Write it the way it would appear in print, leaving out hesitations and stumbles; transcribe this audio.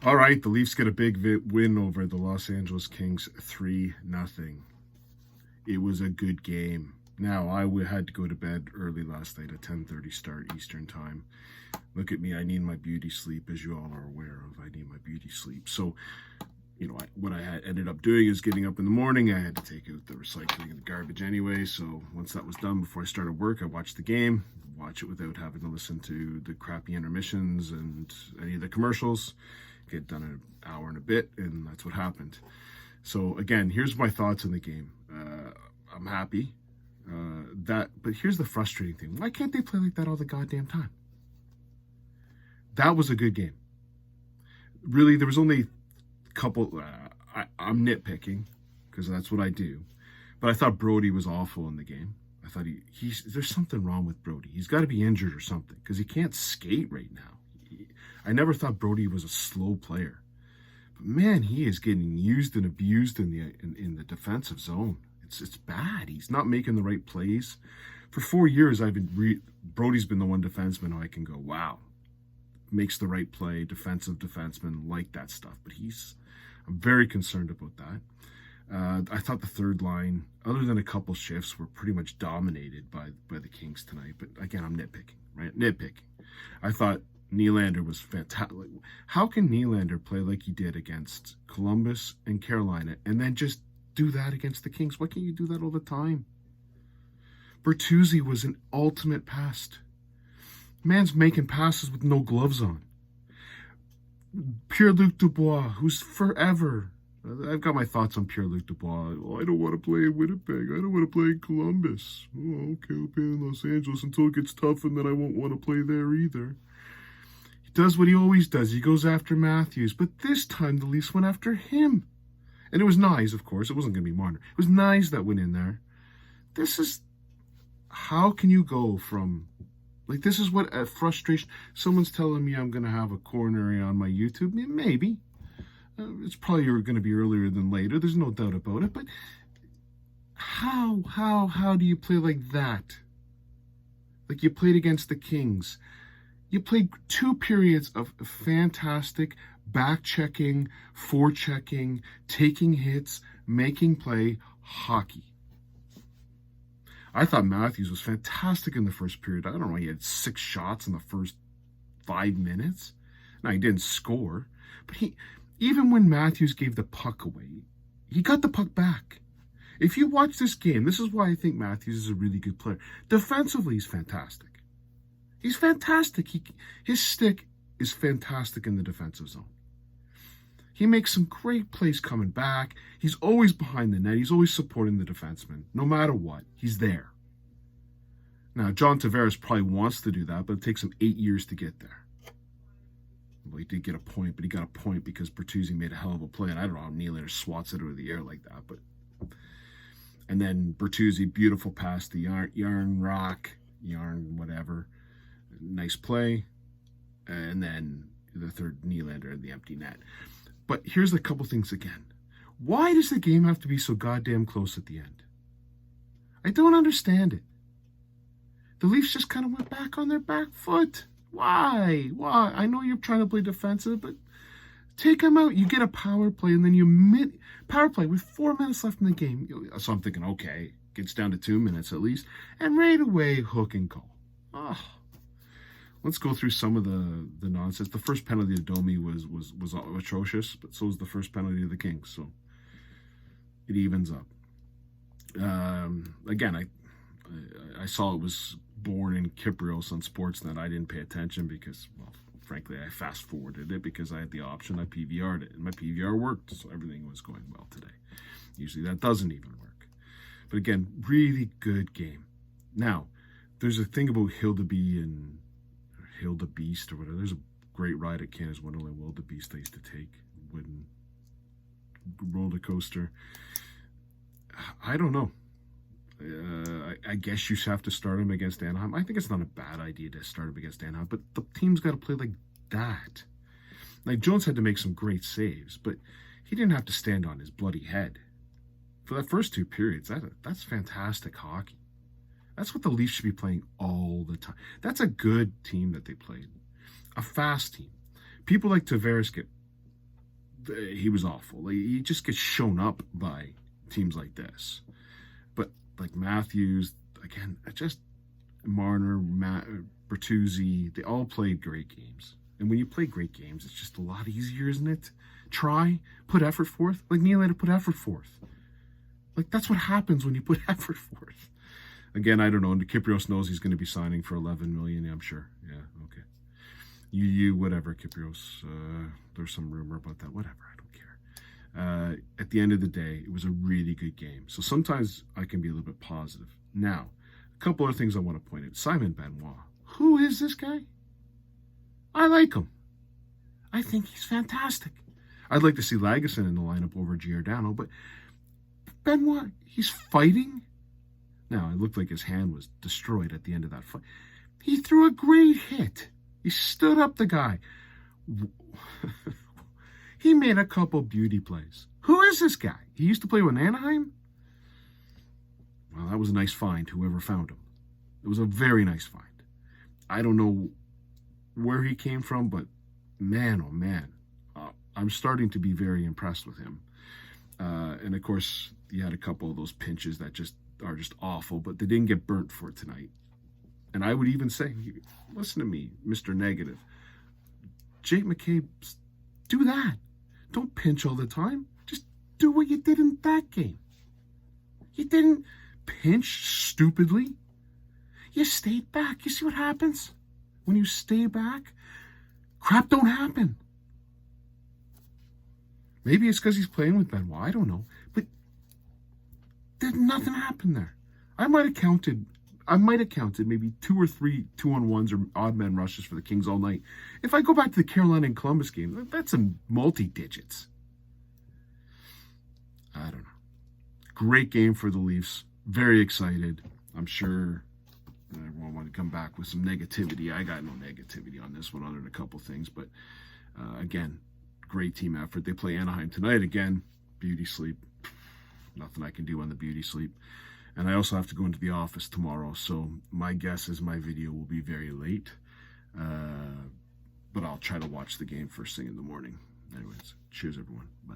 All right, the Leafs get a big win over the Los Angeles Kings 3-0. It was a good game. Now, had to go to bed early last night at 10:30 start Eastern time. Look at me, I need my beauty sleep, as you all are aware of. I need my beauty sleep. So, what I had ended up doing is getting up in the morning. I had to take out the recycling and the garbage anyway. So once that was done, before I started work, I watched the game, watch it without having to listen to the crappy intermissions and any of the commercials. Get done in an hour and a bit, and that's what happened. So again, here's my thoughts on the game. I'm happy but here's the frustrating thing. Why can't they play like that all the goddamn time? That was a good game. Really, there was only a couple. I'm nitpicking because that's what I do. But I thought Brody was awful in the game. I thought there's something wrong with Brody. He's got to be injured or something because he can't skate right now. I never thought Brody was a slow player. But man, he is getting used and abused in the defensive zone. It's bad. He's not making the right plays. For 4 years, Brody's been the one defenseman who I can go, wow, makes the right play, defensive defenseman, like that stuff. But I'm very concerned about that. I thought the third line, other than a couple shifts, were pretty much dominated by the Kings tonight. But again, I'm nitpicking, right? Nitpicking. I thought Nylander was fantastic. How can Nylander play like he did against Columbus and Carolina and then just do that against the Kings? Why can't you do that all the time? Bertuzzi was an ultimate pest. Man's making passes with no gloves on. Pierre-Luc Dubois, who's forever... I've got my thoughts on Pierre-Luc Dubois. Oh, I don't want to play in Winnipeg. I don't want to play in Columbus. Oh, okay, I'll play in Los Angeles until it gets tough, and then I won't want to play there either. He does what he always does. He goes after Matthews. But this time, the Leafs went after him. And it was Knies, of course. It wasn't going to be Marner. It was Knies that went in there. How can you go from... this is what a frustration... Someone's telling me I'm going to have a coronary on my YouTube. Maybe. It's probably going to be earlier than later. There's no doubt about it. But how do you play like that? Like you played against the Kings. You played 2 periods of fantastic back-checking, forechecking, taking hits, making play hockey. I thought Matthews was fantastic in the first period. I don't know, he had 6 shots in the first 5 minutes. Now, he didn't score, but even when Matthews gave the puck away, he got the puck back. If you watch this game, this is why I think Matthews is a really good player. Defensively, he's fantastic. He's fantastic. His stick is fantastic in the defensive zone. He makes some great plays coming back. He's always behind the net. He's always supporting the defenseman. No matter what, he's there. Now, John Tavares probably wants to do that, but it takes him 8 years to get there. Well, he did get a point, but he got a point because Bertuzzi made a hell of a play. And I don't know how Nylander swats it out of the air like that. And then Bertuzzi, beautiful pass to Yarn whatever. Nice play. And then the third, Nylander in the empty net. But here's a couple things again. Why does the game have to be so goddamn close at the end? I don't understand it. The Leafs just kind of went back on their back foot. Why? I know you're trying to play defensive, but take them out. You get a power play, and then power play with 4 minutes left in the game. So I'm thinking, okay, gets down to 2 minutes at least, and right away, hook and goal. Oh. Let's go through some of the nonsense. The first penalty of Domi was atrocious, but so was the first penalty of the Kings. So it evens up. Again, I saw it was born in Kyprios on Sportsnet. I didn't pay attention because, well, frankly, I fast-forwarded it because I had the option. I PVR'd it, and my PVR worked, so everything was going well today. Usually that doesn't even work. But again, really good game. Now, there's a thing about Hildebeest or whatever. There's a great ride at Canada's Wonderland Wildebeest I used to take. Wooden roller coaster. I don't know. I guess you have to start him against Anaheim. I think it's not a bad idea to start him against Anaheim, but the team's got to play like that. Like, Jones had to make some great saves, but he didn't have to stand on his bloody head. For that first 2 periods, that's fantastic hockey. That's what the Leafs should be playing all the time. That's a good team that they played. A fast team. People like Tavares get he was awful. Like, he just gets shown up by teams like this. But like Matthews, again, just Marner, Bertuzzi, they all played great games. And when you play great games, it's just a lot easier, isn't it? Try, put effort forth. Like Nylander put effort forth. Like, that's what happens when you put effort forth. Again, I don't know. And Kyprios knows he's going to be signing for $11 million. Yeah, I'm sure. Yeah, okay. You whatever, Kyprios. There's some rumor about that. Whatever, I don't care. At the end of the day, it was a really good game. So sometimes I can be a little bit positive. Now, a couple of things I want to point out. Simon Benoit. Who is this guy? I like him. I think he's fantastic. I'd like to see Lagesson in the lineup over Giordano, but Benoit, he's fighting. Now, it looked like his hand was destroyed at the end of that fight. He threw a great hit. He stood up the guy. He made a couple beauty plays. Who is this guy? He used to play with Anaheim? Well, that was a nice find, whoever found him. It was a very nice find. I don't know where he came from, but man, oh man, I'm starting to be very impressed with him. And of course, he had a couple of those pinches that are just awful, but they didn't get burnt for it tonight. And I would even say, listen to me, Mr. Negative. Jake McCabe, do that. Don't pinch all the time. Just do what you did in that game. You didn't pinch stupidly. You stayed back. You see what happens? When you stay back, crap don't happen. Maybe it's because he's playing with Benoit. I don't know. But nothing happened there. I might have counted maybe 2 or 3 2-on-1s or odd man rushes for the Kings all night. If I go back to the Carolina and Columbus game, that's in multi-digits. I don't know. Great game for the Leafs. Very excited. I'm sure everyone want to come back with some negativity. I got no negativity on this one other than a couple things. But again, great team effort. They play Anaheim tonight again. Beauty sleep. Nothing I can do on the beauty sleep. And I also have to go into the office tomorrow. So my guess is my video will be very late. But I'll try to watch the game first thing in the morning. Anyways, cheers everyone. Bye.